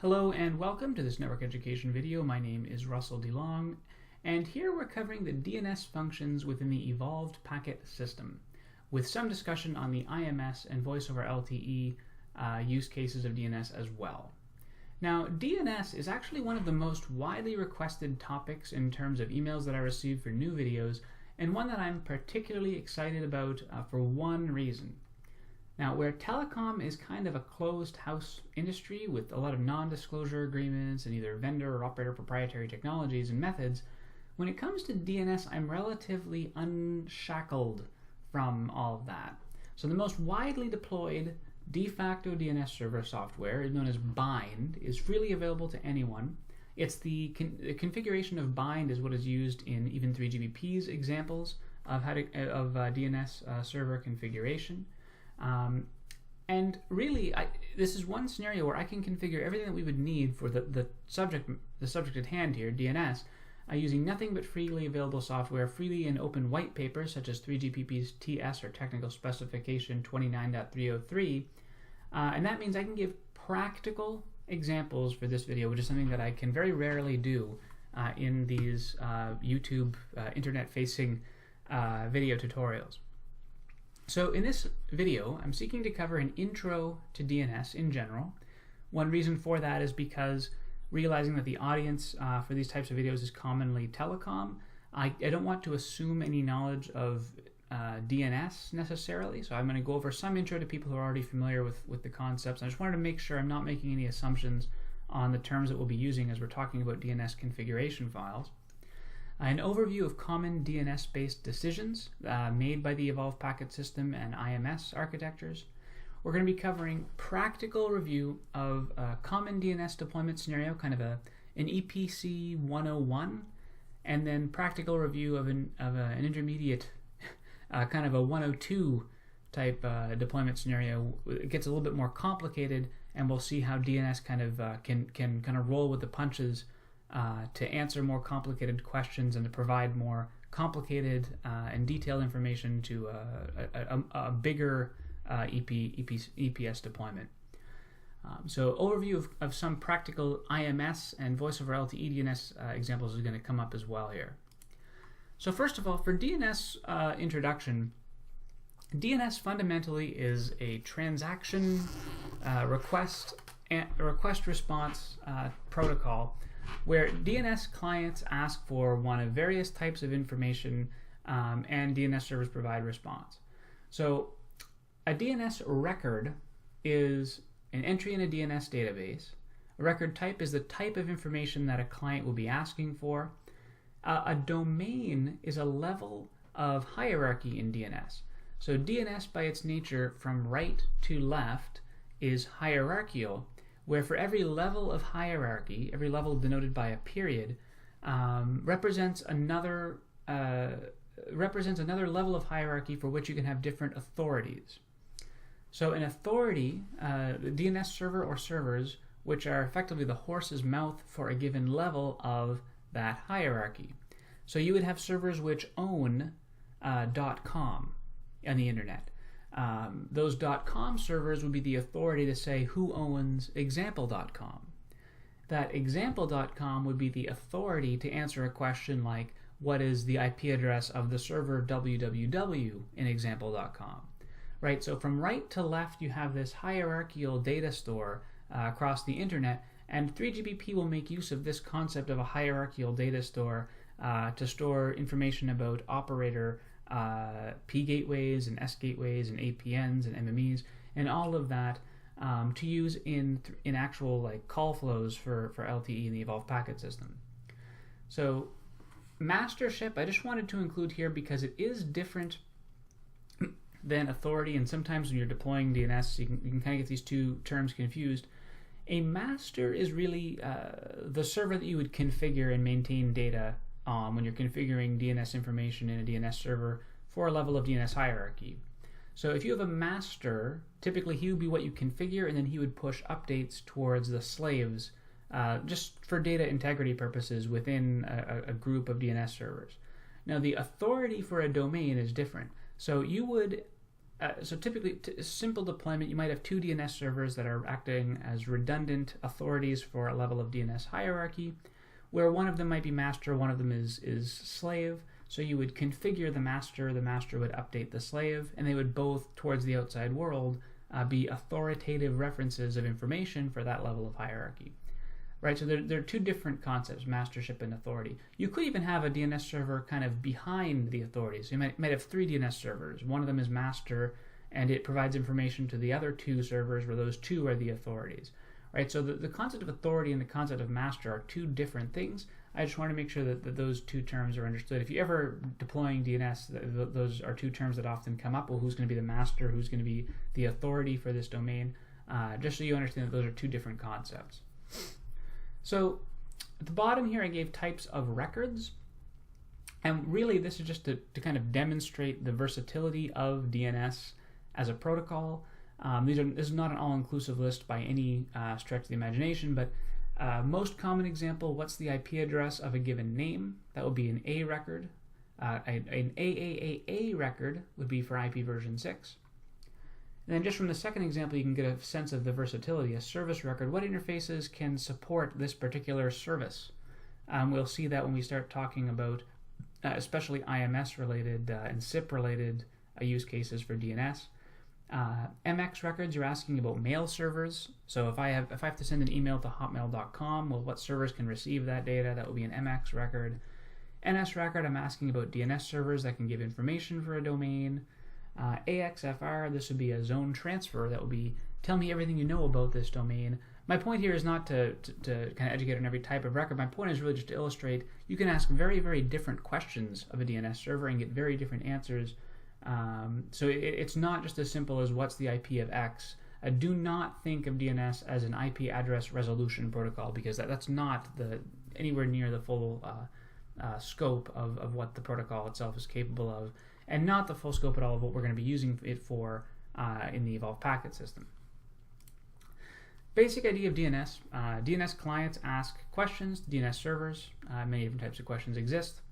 Hello and welcome to this network education video. My name is Russell DeLong, and here we're covering the DNS functions within the evolved packet system, with some discussion on the IMS and voice over LTE use cases of DNS as well. Now, DNS is actually one of the most widely requested topics in terms of emails that I receive for new videos, and one that I'm particularly excited about for one reason. Now, where telecom is kind of a closed house industry with a lot of non-disclosure agreements and either vendor or operator proprietary technologies and methods, when it comes to DNS, I'm relatively unshackled from all of that. So the most widely deployed de facto DNS server software, known as Bind, is freely available to anyone. It's the configuration of Bind is what is used in even 3GPP's examples of DNS server configuration. And really, this is one scenario where I can configure everything that we would need for the subject at hand here, DNS, using nothing but freely available software, freely in open white papers such as 3GPP's TS or Technical Specification 29.303, and that means I can give practical examples for this video, which is something that I can very rarely do in these YouTube internet-facing video tutorials. So in this video, I'm seeking to cover an intro to DNS in general. One reason for that is because realizing that the audience for these types of videos is commonly telecom, I don't want to assume any knowledge of DNS necessarily, so I'm going to go over some intro to people who are already familiar with the concepts. I just wanted to make sure I'm not making any assumptions on the terms that we'll be using as we're talking about DNS configuration files. An overview of common DNS-based decisions made by the evolved packet system and IMS architectures. We're going to be covering practical review of a common DNS deployment scenario, kind of an EPC 101, and then practical review of an intermediate, kind of a 102 type deployment scenario. It gets a little bit more complicated, and we'll see how DNS kind of can kind of roll with the punches to answer more complicated questions and to provide more complicated and detailed information to a bigger EPS deployment. So overview of some practical IMS and voice over LTE DNS examples is going to come up as well here. So first of all, for DNS introduction, DNS fundamentally is a transaction request response protocol where DNS clients ask for one of various types of information and DNS servers provide response. So a DNS record is an entry in a DNS database. A record type is the type of information that a client will be asking for. A domain is a level of hierarchy in DNS. So DNS by its nature from right to left is hierarchical, where for every level of hierarchy, every level denoted by a period, represents another level of hierarchy for which you can have different authorities. So an authority, the DNS server or servers, which are effectively the horse's mouth for a given level of that hierarchy. So you would have servers which own .com on the internet. Those .com servers would be the authority to say who owns example.com. That example.com would be the authority to answer a question like, what is the IP address of the server www in example.com? Right, so from right to left you have this hierarchical data store across the internet, and 3GPP will make use of this concept of a hierarchical data store to store information about operator P gateways and S gateways and APNs and MMEs and all of that to use in actual like call flows for LTE in the evolved packet system. So mastership I just wanted to include here because it is different than authority, and sometimes when you're deploying DNS you can kind of get these two terms confused. A master is really the server that you would configure and maintain data when you're configuring DNS information in a DNS server for a level of DNS hierarchy. So if you have a master, typically he would be what you configure, and then he would push updates towards the slaves just for data integrity purposes within a group of DNS servers. Now the authority for a domain is different. So you would So typically, a simple deployment, you might have two DNS servers that are acting as redundant authorities for a level of DNS hierarchy, where one of them might be master, one of them is slave. So you would configure the master would update the slave, and they would both, towards the outside world, be authoritative references of information for that level of hierarchy. Right, so there are two different concepts, mastership and authority. You could even have a DNS server kind of behind the authorities. So you might have three DNS servers. One of them is master, and it provides information to the other two servers where those two are the authorities. Right, so the concept of authority and the concept of master are two different things. I just want to make sure that those two terms are understood. If you're ever deploying DNS, those are two terms that often come up. Well, who's going to be the master? Who's going to be the authority for this domain? Just so you understand that those are two different concepts. So at the bottom here I gave types of records, and really this is just to kind of demonstrate the versatility of DNS as a protocol. This is not an all-inclusive list by any stretch of the imagination, but most common example, what's the IP address of a given name? That would be an A record. An AAAA record would be for IP version 6. And then just from the second example, you can get a sense of the versatility. A service record, what interfaces can support this particular service? We'll see that when we start talking about especially IMS-related and SIP-related use cases for DNS. MX records, you're asking about mail servers. So if I have to send an email to hotmail.com, well, what servers can receive that data? That will be an MX record. NS record, I'm asking about DNS servers that can give information for a domain. AXFR, this would be a zone transfer that would be, tell me everything you know about this domain. My point here is not to kind of educate on every type of record. My point is really just to illustrate you can ask very, very different questions of a DNS server and get very different answers. So it's not just as simple as what's the IP of X. Do not think of DNS as an IP address resolution protocol, because that's not anywhere near the full scope of what the protocol itself is capable of, and not the full scope at all of what we're going to be using it for in the Evolved Packet System. Basic idea of DNS. DNS clients ask questions to DNS servers. Many different types of questions exist.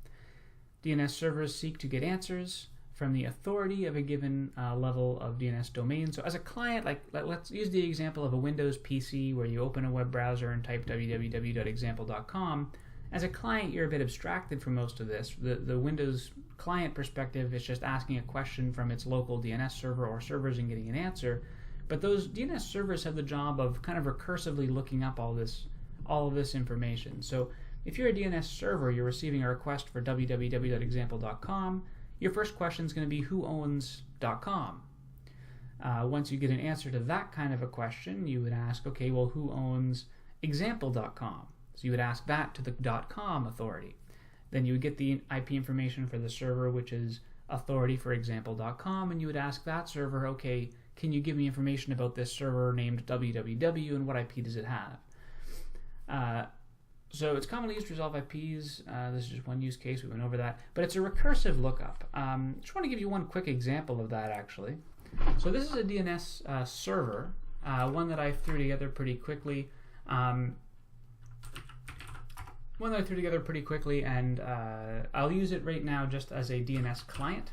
DNS servers seek to get answers from the authority of a given level of DNS domain. So as a client, let's use the example of a Windows PC where you open a web browser and type www.example.com. As a client, you're a bit abstracted from most of this. The Windows client perspective is just asking a question from its local DNS server or servers and getting an answer. But those DNS servers have the job of kind of recursively looking up all of this information. So if you're a DNS server, you're receiving a request for www.example.com. Your first question is going to be who owns .com. Once you get an answer to that kind of a question, you would ask, okay, well, who owns example.com? So you would ask that to the .com authority. Then you would get the IP information for the server, which is authority for example.com, and you would ask that server, okay, can you give me information about this server named www and what IP does it have? So it's commonly used to resolve IPs. This is just one use case. We went over that. But it's a recursive lookup. Just want to give you one quick example of that, actually. So this is a DNS server, one that I threw together pretty quickly. And I'll use it right now just as a DNS client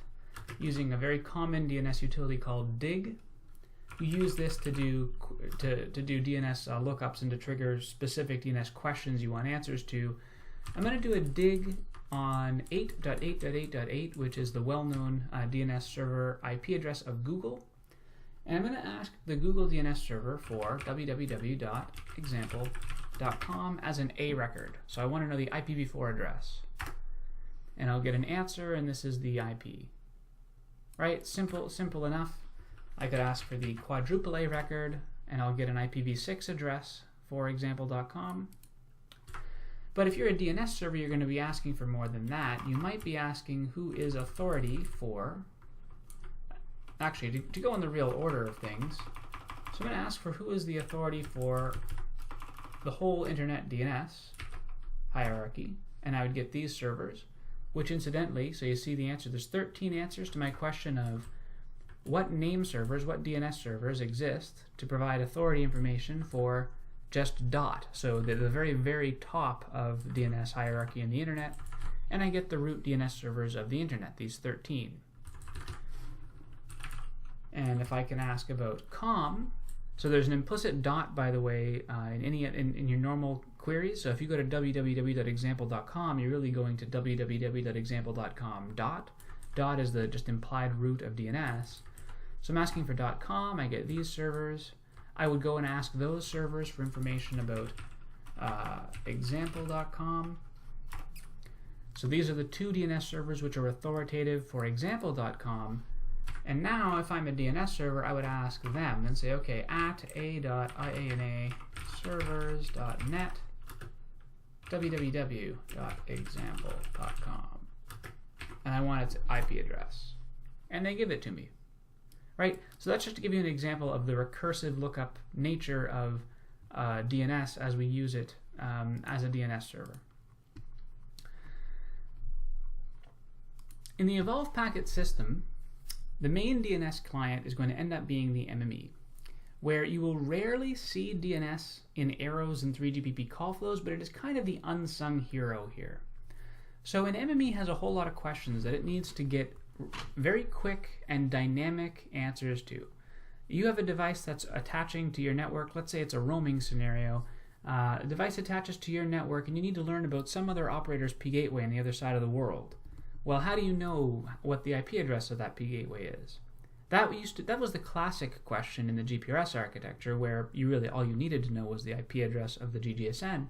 using a very common DNS utility called dig. You use this to do DNS lookups and to trigger specific DNS questions you want answers to. I'm going to do a dig on 8.8.8.8, which is the well-known DNS server IP address of Google. And I'm going to ask the Google DNS server for www.example.com as an A record. So I want to know the IPv4 address. And I'll get an answer, and this is the IP. Right? Simple enough. I could ask for the quadruple A record, and I'll get an IPv6 address for example.com. But if you're a DNS server, you're going to be asking for more than that. You might be asking who is authority for, actually, to go in the real order of things. So I'm going to ask for who is the authority for the whole internet DNS hierarchy, and I would get these servers, which incidentally, so you see the answer, there's 13 answers to my question of what name servers, what DNS servers exist to provide authority information for just dot. So the very, very top of DNS hierarchy in the internet, and I get the root DNS servers of the internet, these 13. And if I can ask about com, so there's an implicit dot, by the way, in your normal queries. So if you go to www.example.com, you're really going to www.example.com. Dot is the just implied root of DNS. So I'm asking for .com, I get these servers. I would go and ask those servers for information about example.com. So these are the two DNS servers which are authoritative for example.com. And now if I'm a DNS server, I would ask them and say, okay, at a.iana servers.net www.example.com. And I want its IP address. And they give it to me. Right? So that's just to give you an example of the recursive lookup nature of DNS as we use it as a DNS server. In the Evolved Packet system, the main DNS client is going to end up being the MME, where you will rarely see DNS in arrows and 3GPP call flows, but it is kind of the unsung hero here. So an MME has a whole lot of questions that it needs to get very quick and dynamic answers to. You have a device that's attaching to your network. Let's say it's a roaming scenario. A device attaches to your network and you need to learn about some other operator's P gateway on the other side of the world. Well, how do you know what the IP address of that P gateway is? That was the classic question in the GPRS architecture, where all you needed to know was the IP address of the GGSN.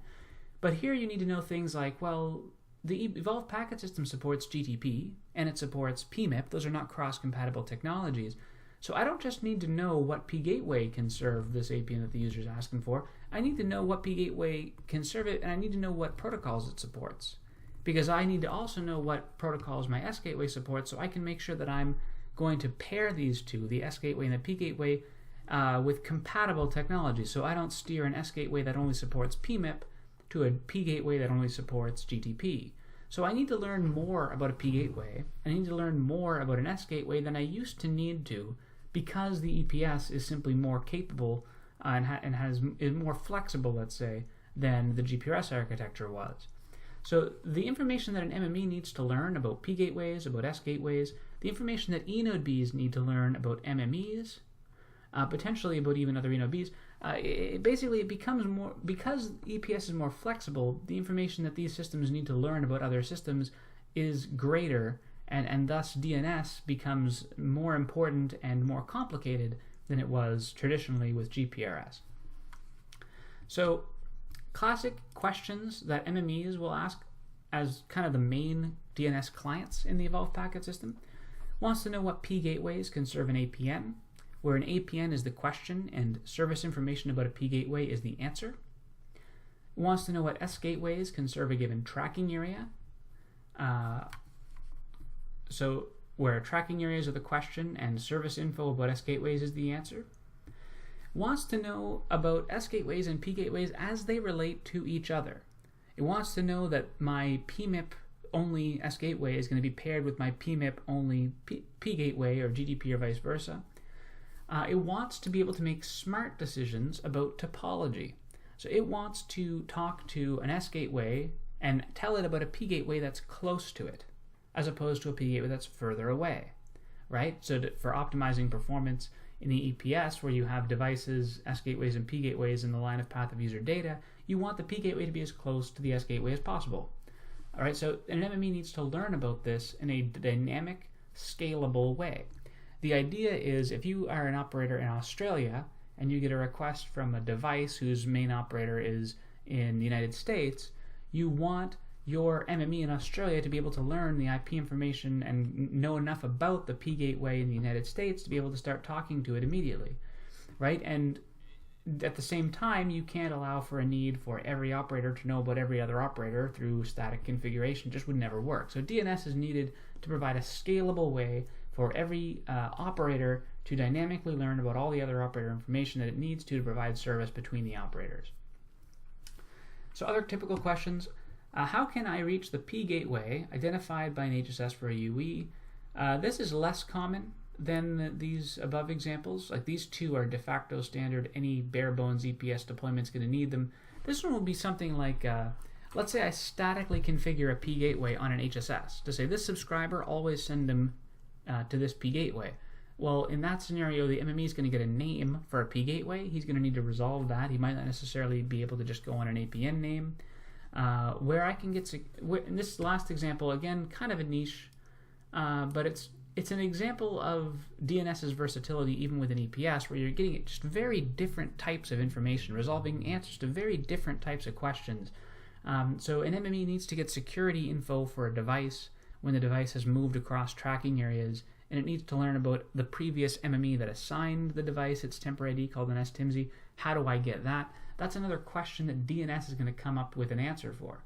But here you need to know things like, well, the Evolved Packet System supports GTP and it supports PMIP. Those are not cross-compatible technologies. So I don't just need to know what P gateway can serve this APN that the user is asking for. I need to know what P gateway can serve it, and I need to know what protocols it supports. Because I need to also know what protocols my S gateway supports, so I can make sure that I'm going to pair these two, the S gateway and the P gateway, with compatible technology. So I don't steer an S gateway that only supports PMIP to a P gateway that only supports GTP. So I need to learn more about a P gateway, and I need to learn more about an S gateway than I used to need to, because the EPS is simply more capable is more flexible, let's say, than the GPRS architecture was. So the information that an MME needs to learn about P gateways, about S gateways, the information that eNodeBs need to learn about MMEs, potentially about even other eNodeBs, it becomes more, because EPS is more flexible, the information that these systems need to learn about other systems is greater, and thus DNS becomes more important and more complicated than it was traditionally with GPRS. So classic questions that MMEs will ask as kind of the main DNS clients in the Evolved Packet system wants to know what P gateways can serve an APN, where an APN is the question and service information about a P gateway is the answer. It wants to know what S gateways can serve a given tracking area, so where tracking areas are the question and service info about S gateways is the answer. Wants to know about S gateways and P gateways as they relate to each other. It wants to know that my PMIP only S gateway is going to be paired with my PMIP only P gateway or GDP or vice versa. It wants to be able to make smart decisions about topology. So it wants to talk to an S gateway and tell it about a P gateway that's close to it, as opposed to a P gateway that's further away, right? So for optimizing performance in the EPS, where you have devices, S gateways and P gateways in the line of path of user data, you want the P gateway to be as close to the S gateway as possible. All right, so an MME needs to learn about this in a dynamic, scalable way. The idea is, if you are an operator in Australia and you get a request from a device whose main operator is in the United States, you want your MME in Australia to be able to learn the IP information and know enough about the P gateway in the United States to be able to start talking to it immediately, right? And at the same time, you can't allow for a need for every operator to know about every other operator through static configuration. It just would never work. So DNS is needed to provide a scalable way for every operator to dynamically learn about all the other operator information that it needs to provide service between the operators. So other typical questions: how can I reach the P gateway identified by an HSS for a UE? This is less common than these above examples. Like, these two are de facto standard. Any bare bones EPS deployment is going to need them. This one will be something like, let's say I statically configure a P gateway on an HSS to say this subscriber always send them to this P gateway. Well, in that scenario, the MME is going to get a name for a P gateway. He's going to need to resolve that. He might not necessarily be able to just go on an APN name. Where I can get, in this last example, again, kind of a niche, but it's an example of DNS's versatility even with an EPS, where you're getting just very different types of information, resolving answers to very different types of questions. So an MME needs to get security info for a device when the device has moved across tracking areas, and it needs to learn about the previous MME that assigned the device its temporary ID called an STIMSI. How do I get that? That's another question that DNS is going to come up with an answer for.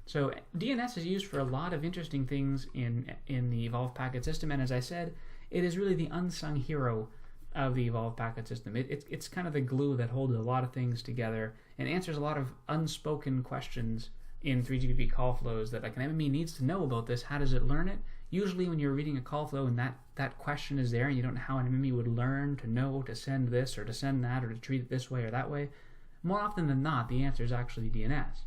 So DNS is used for a lot of interesting things in the Evolved Packet System, and as I said, it is really the unsung hero of the Evolved Packet System. It's kind of the glue that holds a lot of things together and answers a lot of unspoken questions in 3GPP call flows that like an MME needs to know about this. How does it learn it? Usually when you're reading a call flow and that question is there and you don't know how an MME would learn to know to send this or to send that or to treat it this way or that way, more often than not, the answer is actually DNS.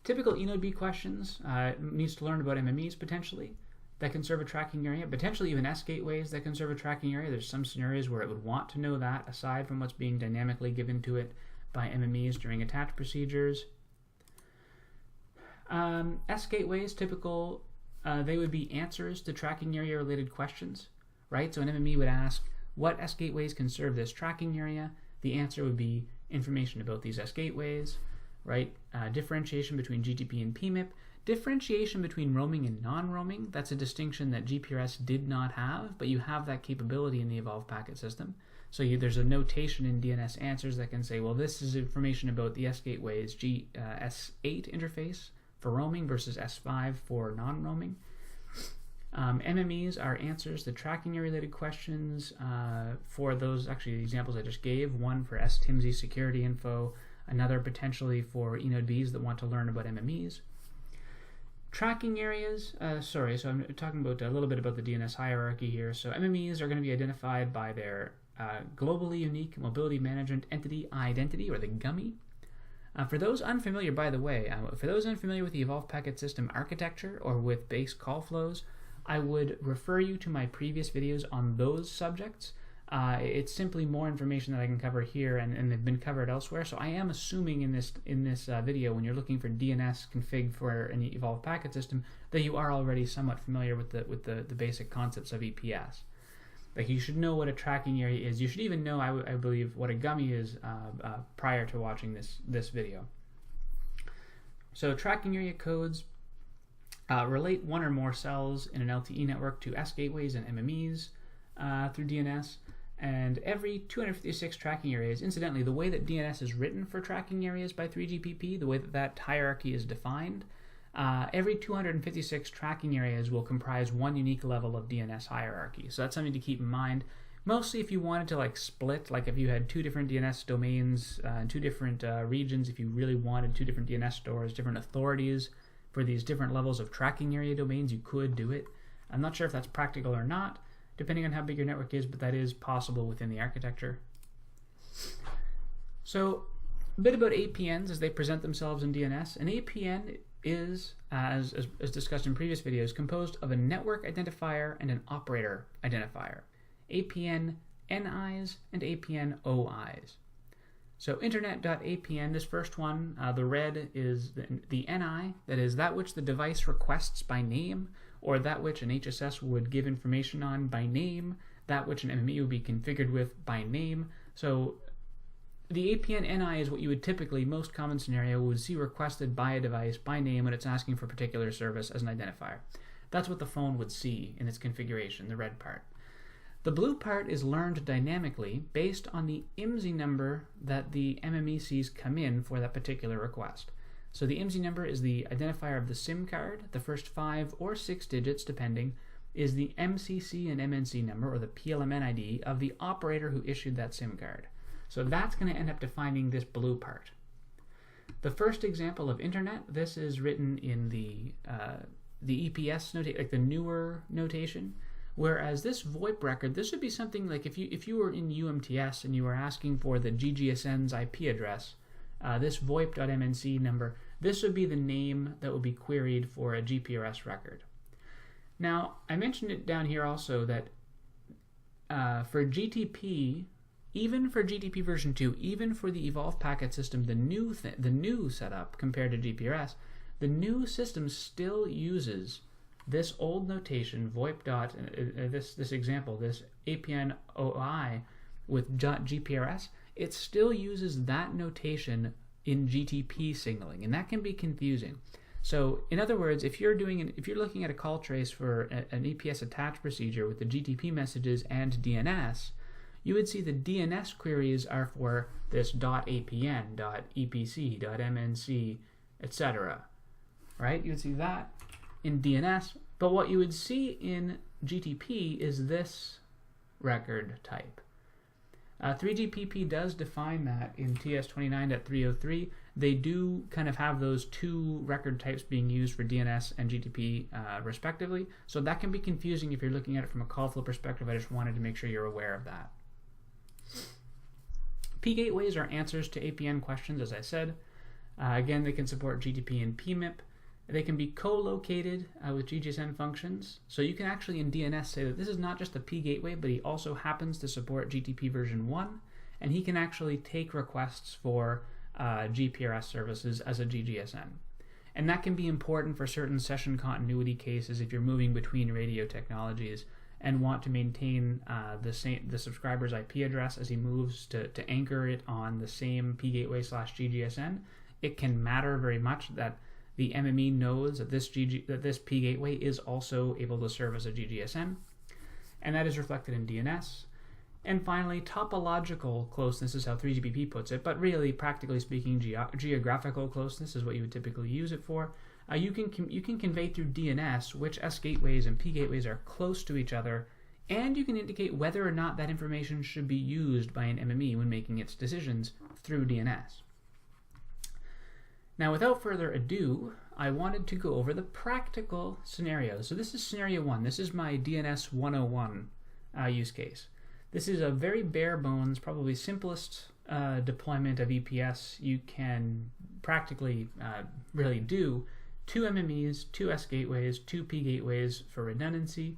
Typical eNodeB questions needs to learn about MMEs potentially that can serve a tracking area, potentially even S gateways that can serve a tracking area. There's some scenarios where it would want to know that aside from what's being dynamically given to it by MMEs during attach procedures. S gateways, typical, they would be answers to tracking area related questions, right? So an MME would ask, what S gateways can serve this tracking area? The answer would be information about these S gateways, right? Differentiation between GTP and PMIP. Differentiation between roaming and non-roaming, that's a distinction that GPRS did not have, but you have that capability in the Evolved Packet System. So there's a notation in DNS answers that can say, well, this is information about the S gateway's S8 interface for roaming versus S5 for non-roaming. MMEs are answers to tracking area related questions for those, actually the examples I just gave, one for STIMSI security info, another potentially for eNodeBs that want to learn about MMEs. Tracking areas, so I'm talking about a little bit about the DNS hierarchy here. So MMEs are going to be identified by their globally unique mobility management entity identity, or the GUMI. For those unfamiliar, by the way, for those unfamiliar with the Evolved Packet System architecture or with base call flows, I would refer you to my previous videos on those subjects. It's simply more information that I can cover here, and they've been covered elsewhere. So I am assuming in this video, when you're looking for DNS config for an Evolved Packet System, that you are already somewhat familiar with the basic concepts of EPS. Like, you should know what a tracking area is. You should even know, I believe, what a GUMI is prior to watching this video. So tracking area codes relate one or more cells in an LTE network to S gateways and MMEs through DNS. And every 256 tracking areas, incidentally, the way that DNS is written for tracking areas by 3GPP, the way that hierarchy is defined, every 256 tracking areas will comprise one unique level of DNS hierarchy. So that's something to keep in mind. Mostly if you wanted to like split, like if you had two different DNS domains in two different regions, if you really wanted two different DNS stores, different authorities for these different levels of tracking area domains, you could do it. I'm not sure if that's practical or not, depending on how big your network is, but that is possible within the architecture. So a bit about APNs as they present themselves in DNS. An APN is, as discussed in previous videos, composed of a network identifier and an operator identifier. APN NIs and APN OIs. So internet.apn, this first one, the red is the NI, that is that which the device requests by name, or that which an HSS would give information on by name, that which an MME would be configured with by name. So the APN NI is what you would typically, most common scenario, would see requested by a device by name when it's asking for a particular service as an identifier. That's what the phone would see in its configuration, the red part. The blue part is learned dynamically based on the IMSI number that the MME sees come in for that particular request. So the IMSI number is the identifier of the SIM card. The first 5 or 6 digits, depending, is the MCC and MNC number, or the PLMN ID, of the operator who issued that SIM card. So that's going to end up defining this blue part. The first example of internet, this is written in the EPS notation, like the newer notation. Whereas this VoIP record, this would be something like if you were in UMTS and you were asking for the GGSN's IP address, this VoIP.MNC number, this would be the name that would be queried for a GPRS record. Now, I mentioned it down here also that for GTP, even for GTP version 2, even for the evolved packet system, the new setup compared to GPRS, the new system still uses this old notation, VoIP dot, this example, this APN OI with GPRS, it still uses that notation in GTP signaling, and that can be confusing. So in other words, if you're looking at a call trace for an EPS attach procedure with the GTP messages and DNS, you would see the DNS queries are for this .apn, .epc, .mnc, etc. Right? You would see that in DNS, but what you would see in GTP is this record type. 3GPP does define that in TS29.303. They do kind of have those two record types being used for DNS and GTP respectively, so that can be confusing if you're looking at it from a call flow perspective. I just wanted to make sure you're aware of that. P gateways are answers to APN questions, as I said. Again, they can support GTP and PMIP. They can be co-located with DNS functions. So you can actually in DNS say that this is not just a P gateway, but he also happens to support GTP version 1, and he can actually take requests for GPRS services as a GGSN. And that can be important for certain session continuity cases if you're moving between radio technologies and want to maintain the subscriber's IP address as he moves to anchor it on the same P gateway / GGSN. It can matter very much that the MME knows that this P gateway is also able to serve as a GGSN, and that is reflected in DNS. And finally, topological closeness is how 3GPP puts it, but really, practically speaking, geographical closeness is what you would typically use it for. You can convey through DNS which S gateways and P gateways are close to each other, and you can indicate whether or not that information should be used by an MME when making its decisions through DNS. Now, without further ado, I wanted to go over the practical scenarios. So this is scenario 1. This is my DNS 101 use case. This is a very bare bones, probably simplest deployment of EPS you can practically really do. 2 MMEs, 2 S gateways, 2 P gateways for redundancy.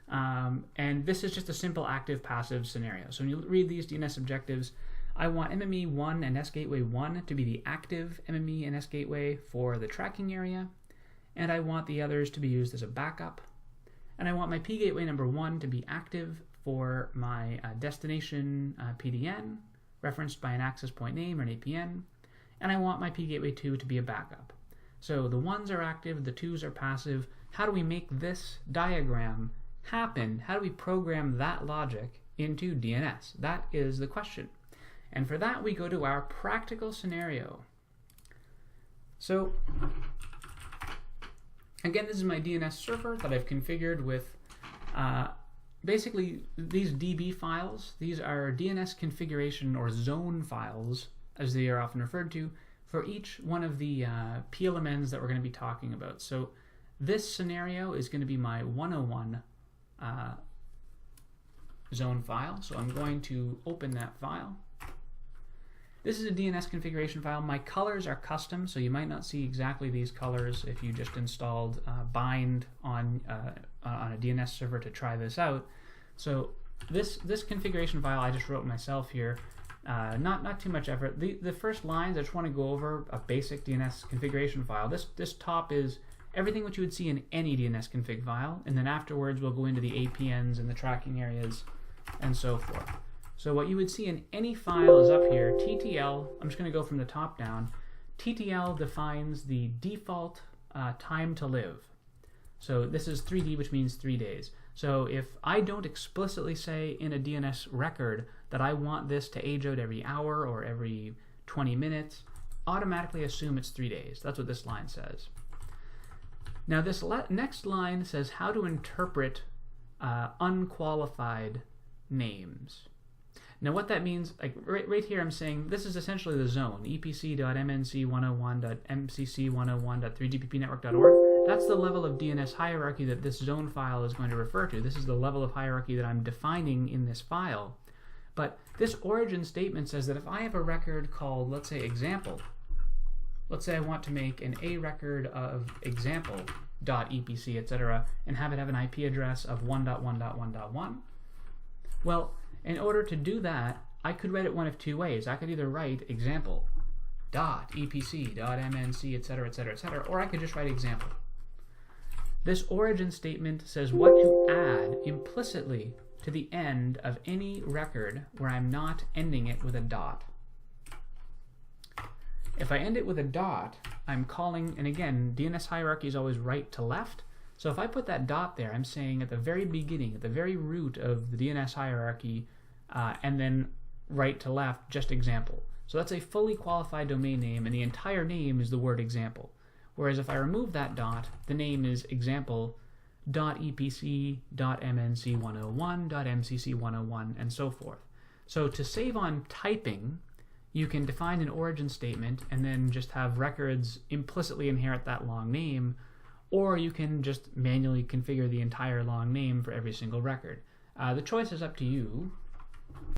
And this is just a simple active-passive scenario. So when you read these DNS objectives, I want MME 1 and S gateway 1 to be the active MME and S gateway for the tracking area, and I want the others to be used as a backup. And I want my P gateway number 1 to be active for my destination PDN, referenced by an access point name or an APN, and I want my P gateway 2 to be a backup. So the 1s are active, the 2s are passive. How do we make this diagram happen? How do we program that logic into DNS? That is the question. And for that, we go to our practical scenario. So, again, this is my DNS server that I've configured with basically these DB files. These are DNS configuration or zone files, as they are often referred to, for each one of the PLMNs that we're going to be talking about. So this scenario is going to be my 101 zone file. So I'm going to open that file. This is a DNS configuration file. My colors are custom, so you might not see exactly these colors if you just installed bind on a DNS server to try this out. So this configuration file I just wrote myself here. Not too much effort. The first lines, I just want to go over a basic DNS configuration file. This top is everything what you would see in any DNS config file, and then afterwards we'll go into the APNs and the tracking areas and so forth. So what you would see in any file is up here, TTL. I'm just going to go from the top down. TTL defines the default time to live. So this is 3D, which means 3 days. So if I don't explicitly say in a DNS record that I want this to age out every hour or every 20 minutes, automatically assume it's 3 days. That's what this line says. Now this next line says how to interpret unqualified names. Now what that means, like right here I'm saying this is essentially the zone, epc.mnc101.mcc101.3gppnetwork.org. That's the level of DNS hierarchy that this zone file is going to refer to. This is the level of hierarchy that I'm defining in this file. But this origin statement says that if I have a record called, let's say, example, let's say I want to make an A record of example.epc, etc., and have it have an IP address of 1.1.1.1, Well, in order to do that, I could write it one of two ways. I could either write example dot EPC dot MNC, etc., etc., etc., or I could just write example. This origin statement says what to add implicitly to the end of any record where I'm not ending it with a dot. If I end it with a dot, I'm calling, and again, DNS hierarchy is always right to left, so if I put that dot there, I'm saying at the very beginning, at the very root of the DNS hierarchy, and then right to left, just example. So that's a fully qualified domain name, and the entire name is the word example. Whereas if I remove that dot, the name is example.epc.mnc101.mcc101, and so forth. So to save on typing, you can define an origin statement and then just have records implicitly inherit that long name, or you can just manually configure the entire long name for every single record. The choice is up to you.